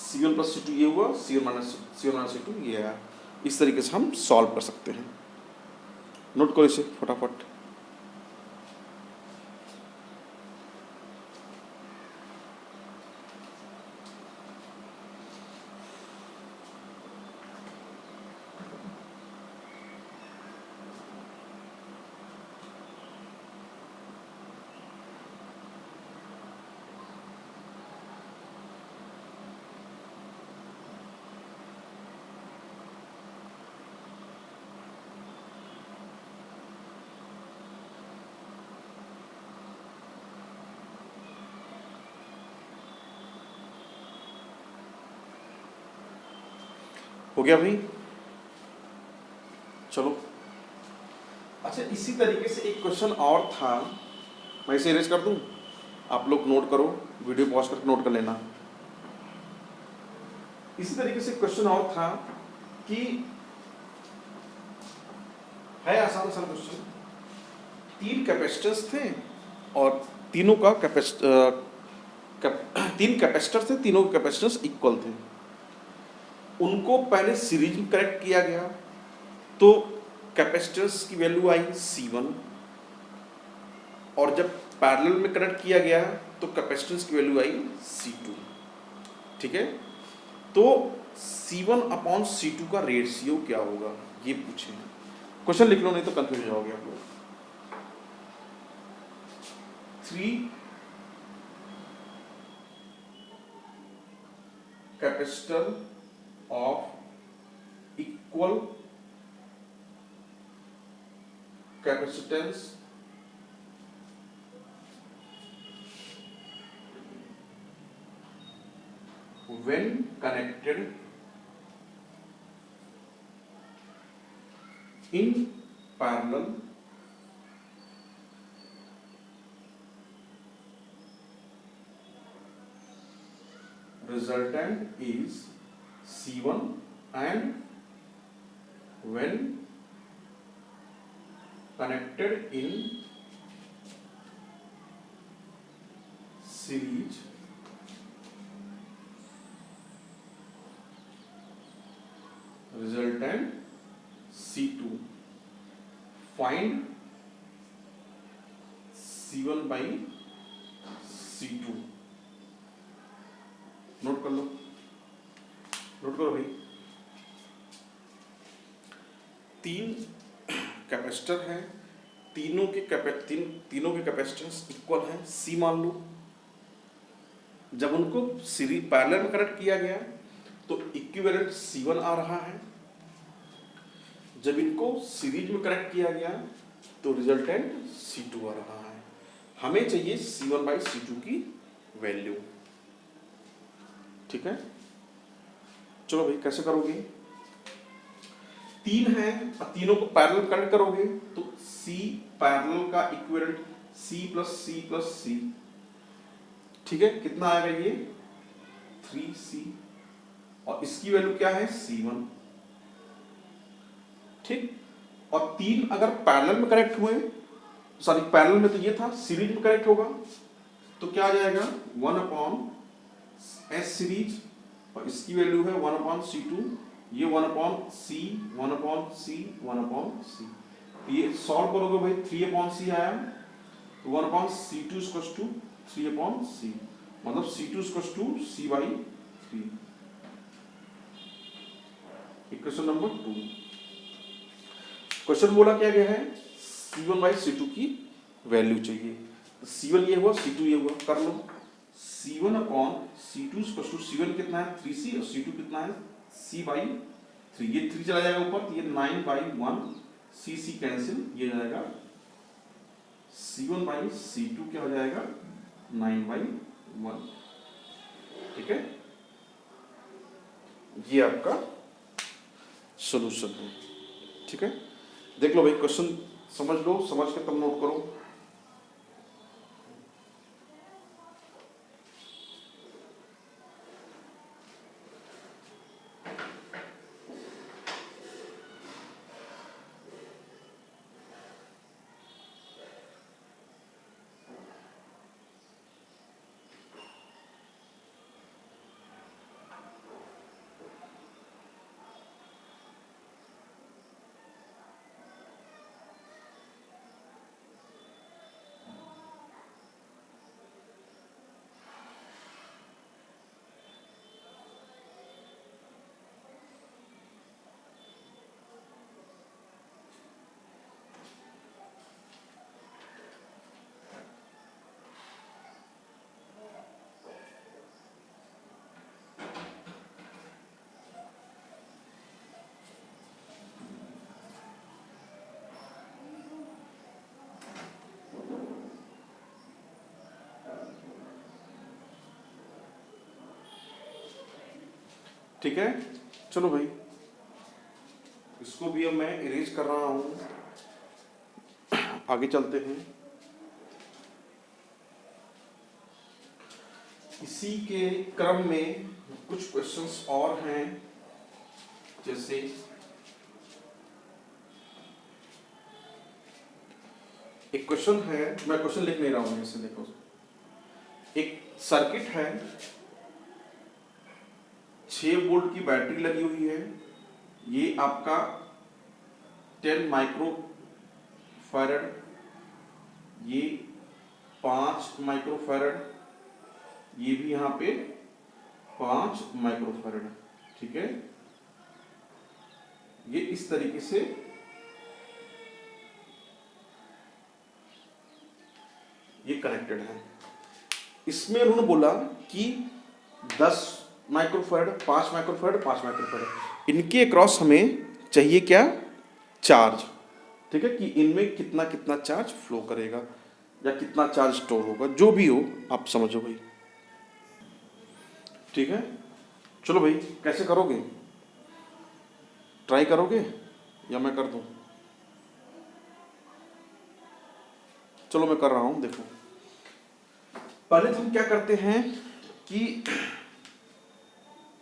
C1 प्लस C2, ये हुआ C1 माइनस C2, ये आया। इस तरीके से हम सॉल्व कर सकते हैं। नोट करो इसे फटाफट। हो गया भाई, चलो। अच्छा, इसी तरीके से एक क्वेश्चन और था, मैं इसे इरेज कर दूं, आप लोग नोट करो, वीडियो पॉज करके नोट कर लेना। इसी तरीके से क्वेश्चन और था कि है आसान सा क्वेश्चन, 3 कैपेसिटर्स थे और तीनों का तीन कैपेसिटर थे, तीनों के कैपेसिटेंस इक्वल थे। उनको पहले सीरीज में कनेक्ट किया गया तो कैपेसिटेंस की वैल्यू आई C1, और जब पैरेलल में कनेक्ट किया गया तो कैपेसिटेंस की वैल्यू आई C2, ठीक है। तो C1 अपॉन C2 का रेशियो क्या होगा, ये पूछे। क्वेश्चन लिख लो नहीं तो कंफ्यूज हो जाओगे आप लोग। 3 capacitor of equal capacitance when connected in parallel resultant is C1, and when connected in series resultant C2, find C1 by C2। Note कर लो, नोट करो भाई। 3 कैपेसिटर है, तीनों के कैपेसिटेंस इक्वल है, C मान लो। जब उनको सीरीज पैरेलल में कनेक्ट किया गया तो इक्विवेलेंट C1 आ रहा है, जब इनको सीरीज में कनेक्ट किया गया तो रिजल्टेंट C2 आ रहा है। हमें चाहिए C1 बाई C2 की वैल्यू, ठीक है। चलो भाई, कैसे करोगे, 3 है और तीनों को पैरेलल कनेक्ट करोगे तो C पैरेलल का इक्विवेलेंट C प्लस C, ठीक है। कितना आएगा ये 3C, और इसकी वैल्यू क्या है C1, ठीक। और 3 अगर पैरेलल में कनेक्ट हुए, सॉरी पैरेलल में तो ये था, सीरीज में कनेक्ट होगा तो क्या आ जाएगा 1 अपॉन S सीरीज, और इसकी वैल्यू है 1 अपॉन C2, ये 1 upon C, 1 upon C, 1 upon C। ये सॉल्व करोगे भाई 3 अपॉन C आया, तो 1 upon C2 equals to 3 upon C, मतलब C2 equals to C by 3। Equation number 2। Question बोला क्या गया है, C1 बाई C2 की वैल्यू चाहिए। C1 ये हुआ, C2 ये हुआ, कर लो। C1 upon C2 square to C1 कितना है 3C और C2 कितना है C/3। ये 3 चला जाएगा ऊपर तो ये 9/1 C कैंसिल, ये जाएगा C1/C2 क्या हो जाएगा 9/1। ठीक है, ये आपका सॉल्यूशन है। ठीक है, देख लो भाई, क्वेश्चन समझ लो, समझ के तब नोट करो। ठीक है, चलो भाई, इसको भी अब मैं इरेज कर रहा हूं, आगे चलते हैं। इसी के क्रम में कुछ क्वेश्चंस और हैं, जैसे एक क्वेश्चन है, मैं क्वेश्चन लिख नहीं रहा हूं, इसे देखो। एक सर्किट है, 6 वोल्ट की बैटरी लगी हुई है, ये आपका 10 माइक्रो फैरड, ये 5 माइक्रो फैरड, ये भी यहाँ पे 5 माइक्रो फैरड। ठीक है, ये इस तरीके से ये कनेक्टेड है। इसमें उन्होंने बोला कि 10 माइक्रोफैरड, 5 माइक्रोफैरड, 5 माइक्रोफैरड, इनके अक्रॉस हमें चाहिए क्या चार्ज। ठीक है, कि इनमें कितना कितना चार्ज फ्लो करेगा या कितना चार्ज स्टोर होगा, जो भी हो आप समझो भाई। ठीक है, चलो भाई, कैसे करोगे, ट्राई करोगे या मैं कर दूं? चलो मैं कर रहा हूं, देखो। पहले तो हम क्या करते हैं कि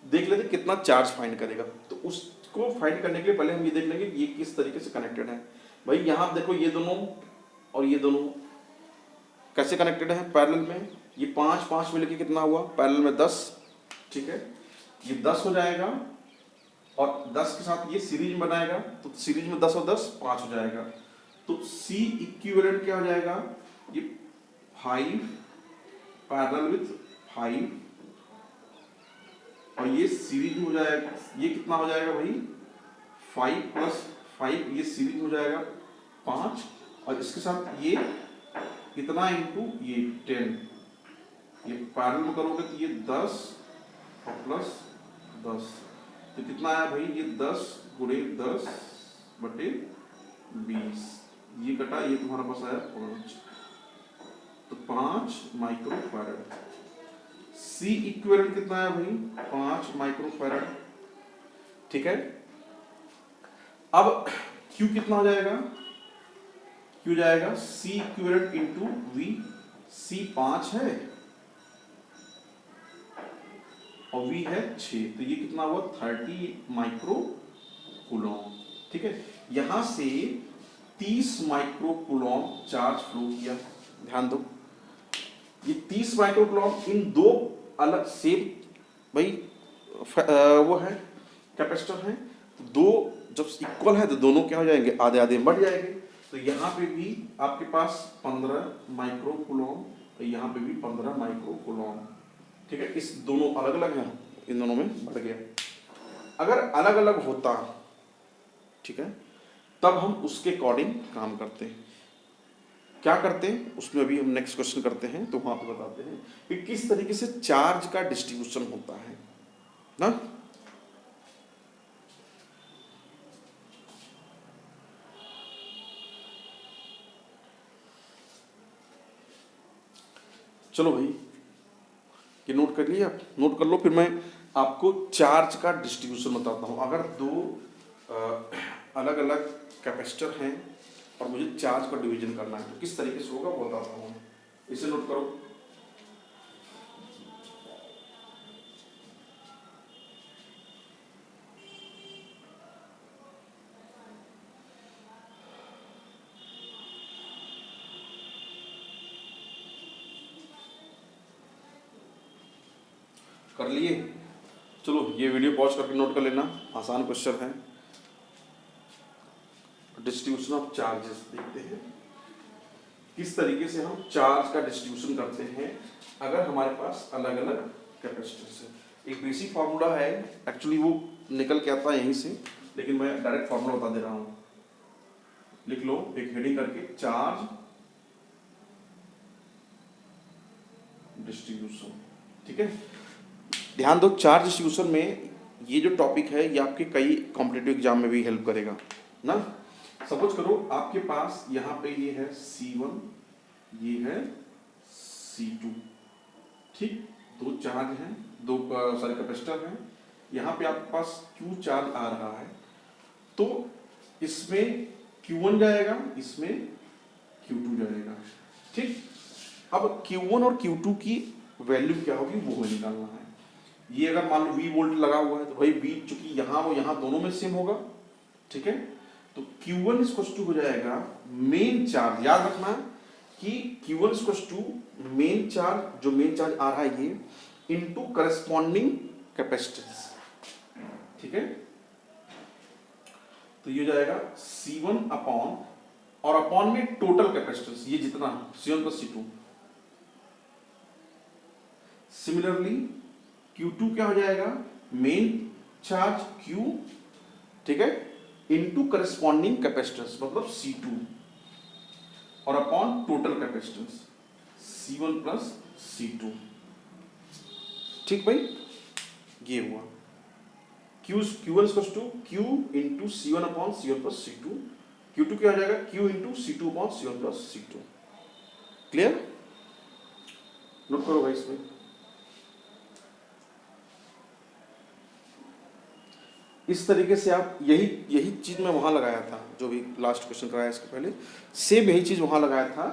देख लेते कितना चार्ज फाइंड करेगा। तो उसको फाइंड करने के लिए पहले हम ये देख लेंगे ये किस तरीके से कनेक्टेड है। भाई यहाँ देखो, ये दोनों और ये दोनों कैसे कनेक्टेड है पैरेलल में। ये 5 5 मिलके कितना हुआ पैरेलल में 10। ठीक है, ये 10 हो जाएगा और 10 के साथ ये सीरीज में बनाएगा, तो सीरीज में 10 और 10 5 हो जाएगा। तो C इक्विवेलेंट क्या हो जाएगा, ये 5 पैरेलल विथ 5 और ये सीरीज में हो जाएगा, ये कितना हो जाएगा भाई 5 + 5, ये सीरीज हो जाएगा 5 और इसके साथ ये कितना इंटू ये 10, ये पैरेलल में करोगे तो ये 10 और प्लस 10, तो कितना आया भाई ये 10 × 10/20, ये कटा, ये तुम्हारा पास आया 5, तो 5 माइक्रो फैरड। C इक्विवेलेंट कितना है भाई 5 माइक्रो फैरड। ठीक है, अब Q कितना हो जाएगा, Q जाएगा C equivalent into V। C 5 है और V है 6, तो ये कितना हुआ 30 माइक्रो कूलॉम। ठीक है, यहां से 30 माइक्रो कूलॉम चार्ज फ्लो किया। ध्यान दो, ये 30 माइक्रो कूलॉम इन दो अलग सेम भाई वो है कैपेसिटर है, तो दो जब इक्वल है तो दोनों क्या हो जाएंगे आधे आधे बढ़ जाएंगे। तो यहाँ पे भी आपके पास 15 माइक्रो कूलॉम, तो यहाँ पे भी 15 माइक्रो कूलॉम। ठीक है, इस दोनों अलग अलग हैं, इन दोनों में बढ़ गया। अगर अलग अलग होता, ठीक है, तब हम उसके अकॉर्डिंग काम करते हैं। क्या करते हैं उसमें अभी हम नेक्स्ट क्वेश्चन करते हैं, तो वहाँ पे बताते हैं कि किस तरीके से चार्ज का डिस्ट्रीब्यूशन होता है ना। चलो भाई, ये नोट कर लिया, नोट कर लो, फिर मैं आपको चार्ज का डिस्ट्रीब्यूशन बताता हूँ। अगर दो अलग अलग कैपेसिटर हैं और मुझे चार्ज का डिवीजन करना है तो किस तरीके से होगा वो बताता हूँ। इसे नोट करो। कर लिए? चलो ये वीडियो पॉज करके नोट कर लेना, आसान क्वेश्चन है। डिस्ट्रीब्यूशन ऑफ चार्जेस देखते हैं किस तरीके से हम चार्ज का डिस्ट्रीब्यूशन करते हैं अगर हमारे पास अलग अलग कैपेसिटर्स है। एक बेसिक फार्मूला है, एक्चुअली वो निकल के आता है यहीं से, लेकिन मैं डायरेक्ट फार्मूला बता दे रहा हूँ। लिख लो एक हेडिंग करके, चार्ज डिस्ट्रीब्यूशन। ठीक है, ध्यान दो, चार्ज डिस्ट्रीब्यूशन में ये जो टॉपिक है ये आपके कई कॉम्पिटिटिव एग्जाम में भी हेल्प करेगा ना। सपोज करो आपके पास यहाँ पे ये है C1, ये है C2, ठीक, दो चार्ज हैं, दो सारे कैपेसिटर हैं। यहाँ पे आपके पास Q चार्ज आ रहा है, तो इसमें Q1 जाएगा, इसमें Q2 जाएगा। ठीक, अब Q1 और Q2 की वैल्यू क्या होगी वो हमें निकालना है। ये अगर मान लो V वोल्ट लगा हुआ है तो भाई V चूंकि यहाँ वो यहाँ दोनों में सेम होगा। ठीक है, तो Q1 इक्वल्स टू हो जाएगा मेन चार्ज, याद रखना कि Q1 equals to main charge, जो मेन चार्ज आ रहा है ये, इनटू करस्पॉन्डिंग कैपेसिटेंस। ठीक है, तो ये जाएगा C1 अपॉन, और अपॉन में टोटल कैपेसिटेंस ये जितना C1 plus C2। Similarly Q2 क्या हो जाएगा, मेन चार्ज Q, ठीक है, इनटू करस्पॉन्डिंग कैपेसिटेंस मतलब C2, और upon total capacitance C1 plus C2। ठीक भाई, ये हुआ Q1 equals to Q into C1 upon C1 plus C2। Q2 क्या हो जाएगा, Q into C2 upon C1 plus C2। Clear? Note करो भाई इसमें। इस तरीके से आप यही चीज मैं वहां लगाया था, जो भी लास्ट क्वेश्चन कराया इसके पहले, सेम यही चीज वहां लगाया था।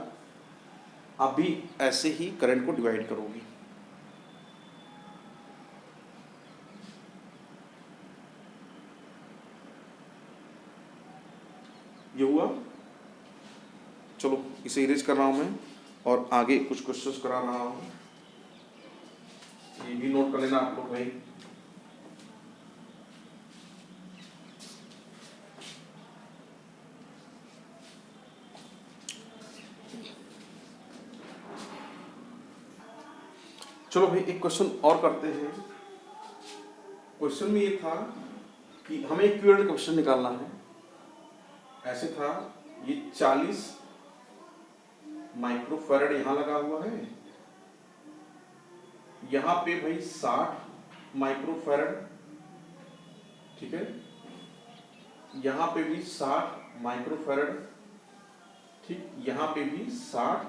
आप भी ऐसे ही करंट को डिवाइड करोगी। ये हुआ, चलो इसे इरेज कर रहा हूं मैं और आगे कुछ क्वेश्चंस करा रहा हूं, ये भी नोट कर लेना आप लोग भाई। चलो भाई एक क्वेश्चन और करते हैं। क्वेश्चन में ये था कि हमें इक्विवेलेंट क्वेश्चन निकालना है। ऐसे था, ये 40 माइक्रोफैरड यहां लगा हुआ है, यहां पे भाई 60 माइक्रोफैरड, ठीक है, यहां पे भी 60 माइक्रोफैरड, ठीक, यहां पे भी 60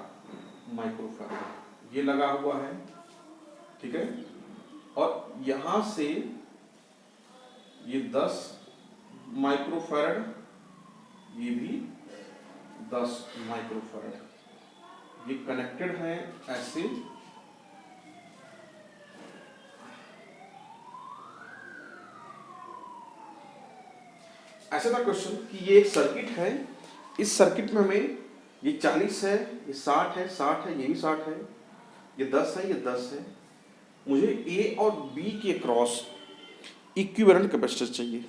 माइक्रोफैरड ये लगा हुआ है। ठीक है, और यहां से ये 10 माइक्रोफैरड, ये भी 10 माइक्रोफैरड, ये कनेक्टेड है ऐसे। ऐसा था क्वेश्चन कि ये एक सर्किट है, इस सर्किट में हमें ये 40 है, ये 60 है, 60 है, ये भी 60 है, ये 10 है, ये 10 है। मुझे ए और बी के क्रॉस इक्विवेलेंट कैपेसिटर चाहिए।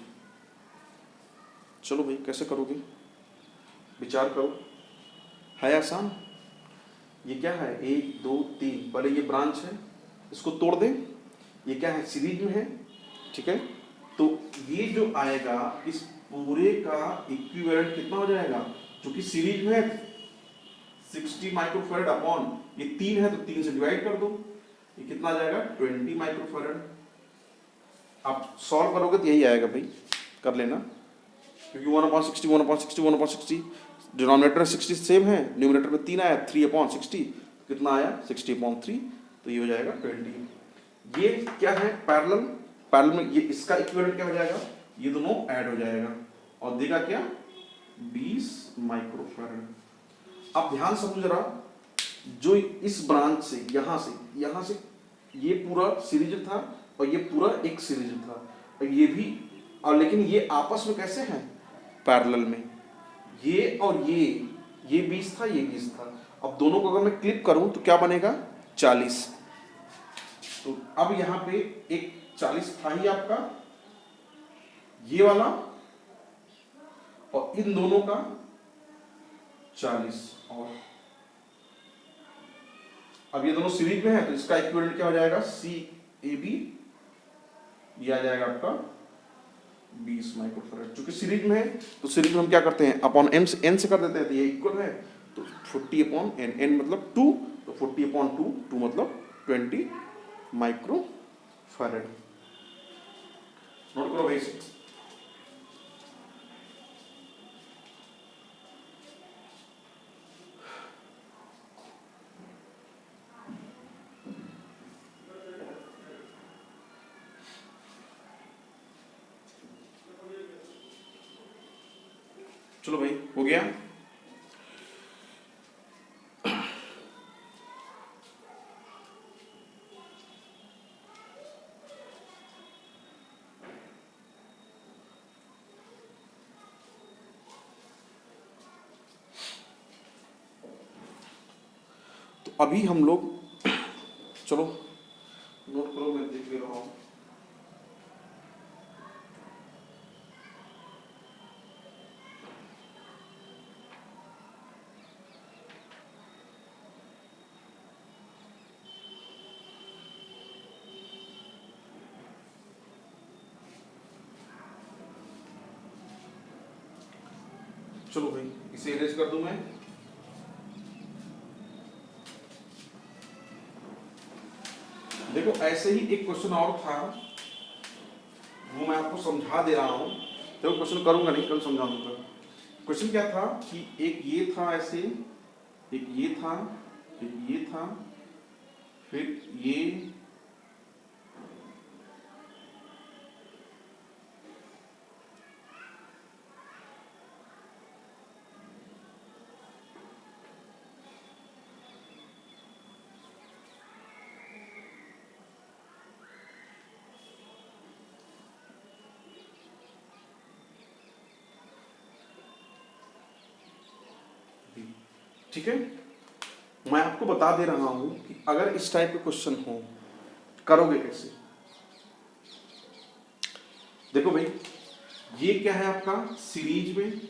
चलो भाई कैसे करोगे, विचार करो, है आसान। ये क्या है, 1 2 3, पहले ये ब्रांच है, इसको तोड़ दें, ये क्या है, सीरीज में है। ठीक है, तो ये जो आएगा इस पूरे का इक्विवेलेंट कितना हो जाएगा, जो कि सीरीज में है 60 माइक्रोफैरड अपॉन ये 3 है तो 3 से डिवाइड कर दो, ये कितना आ जाएगा 20 माइक्रोफैरड। आप सॉल्व करोगे तो यही आएगा भाई, कर लेना, क्योंकि 1/60 1/60 1/60 डिनोमिनेटर 60 सेम है, न्यूमरेटर में 3 आया, 3/60 कितना आया 60/3, तो ये हो जाएगा 20। ये क्या है पैरेलल, पैरेलल में ये इसका इक्विवेलेंट क्या हो जाएगा, ये दोनों ऐड हो जाएगा और देगा क्या 20 माइक्रोफैरड। अब ध्यान समझो जरा, जो इस ब्रांच से यहाँ से ये पूरा सीरीज था और ये पूरा एक सीरीज था और ये भी, और लेकिन ये आपस में कैसे हैं पैरेलल में, ये और ये 20 था ये 20 था। अब दोनों को अगर मैं क्लिप करूं तो क्या बनेगा 40। तो अब यहाँ पे एक 40 था ही आपका ये वाला और इन दोनों का 40, और अब ये दोनों सीरीज में है तो इसका इक्विवेलेंट क्या हो जाएगा CAB, ये आ जाएगा आपका 20 माइक्रोफैरड। चूंकि सीरीज में है तो सीरीज में हम क्या करते हैं अपॉन m से n से कर देते हैं, तो ये इक्वल है तो 40/n, n मतलब 2, तो 40/2, 2 मतलब 20 माइक्रोफैरड। नोट करो भाई इसे। चलो भाई हो गया। तो अभी हम लोग, चलो नोट करो, मैं देख ले रहा हूं। चलो भाई इसे इरेज कर दूं मैं। देखो ऐसे ही एक क्वेश्चन और था, वो मैं आपको समझा दे रहा हूं, देखो क्वेश्चन करूंगा नहीं, कल समझा दूंगा। क्वेश्चन क्या था कि एक ये था ऐसे, एक ये था, एक ये था, फिर ये, ठीक है। मैं आपको बता दे रहा हूं कि अगर इस टाइप के क्वेश्चन हो करोगे कैसे। देखो भाई ये क्या है आपका सीरीज में,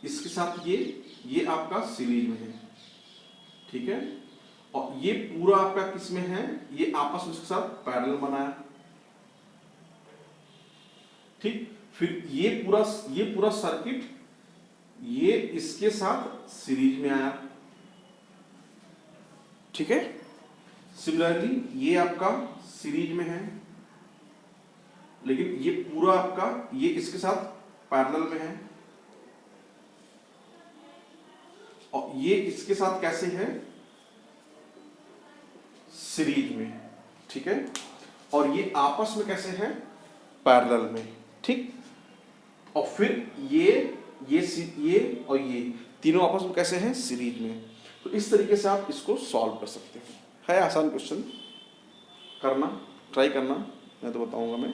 इसके साथ ये आपका सीरीज में है, ठीक है, और ये पूरा आपका किस में है, ये आपस में इसके साथ पैरेलल बनाया, ठीक। फिर ये पूरा सर्किट ये इसके साथ सीरीज में आया, ठीक है। सिमिलरली ये आपका सीरीज में है, लेकिन ये पूरा आपका ये इसके साथ पैरेलल में है, और ये इसके साथ कैसे है सीरीज में, ठीक है, और ये आपस में कैसे है पैरेलल में, ठीक। और फिर ये और ये तीनों आपस में कैसे हैं सीरीज में। तो इस तरीके से आप इसको सॉल्व कर सकते हैं। है आसान क्वेश्चन, करना ट्राई करना, मैं तो बताऊंगा मैं।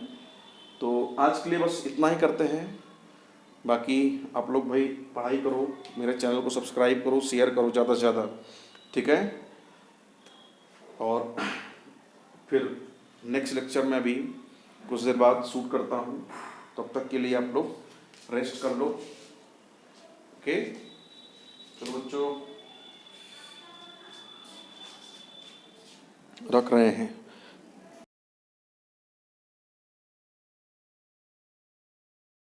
तो आज के लिए बस इतना ही करते हैं, बाकी आप लोग भाई पढ़ाई करो, मेरे चैनल को सब्सक्राइब करो, शेयर करो ज़्यादा से ज़्यादा, ठीक है। और फिर नेक्स्ट लेक्चर में अभी कुछ देर बाद शूट करता हूँ, तब तक के लिए आप लोग रेस्ट कर लो, ओके। चलो बच्चों रख रहे हैं।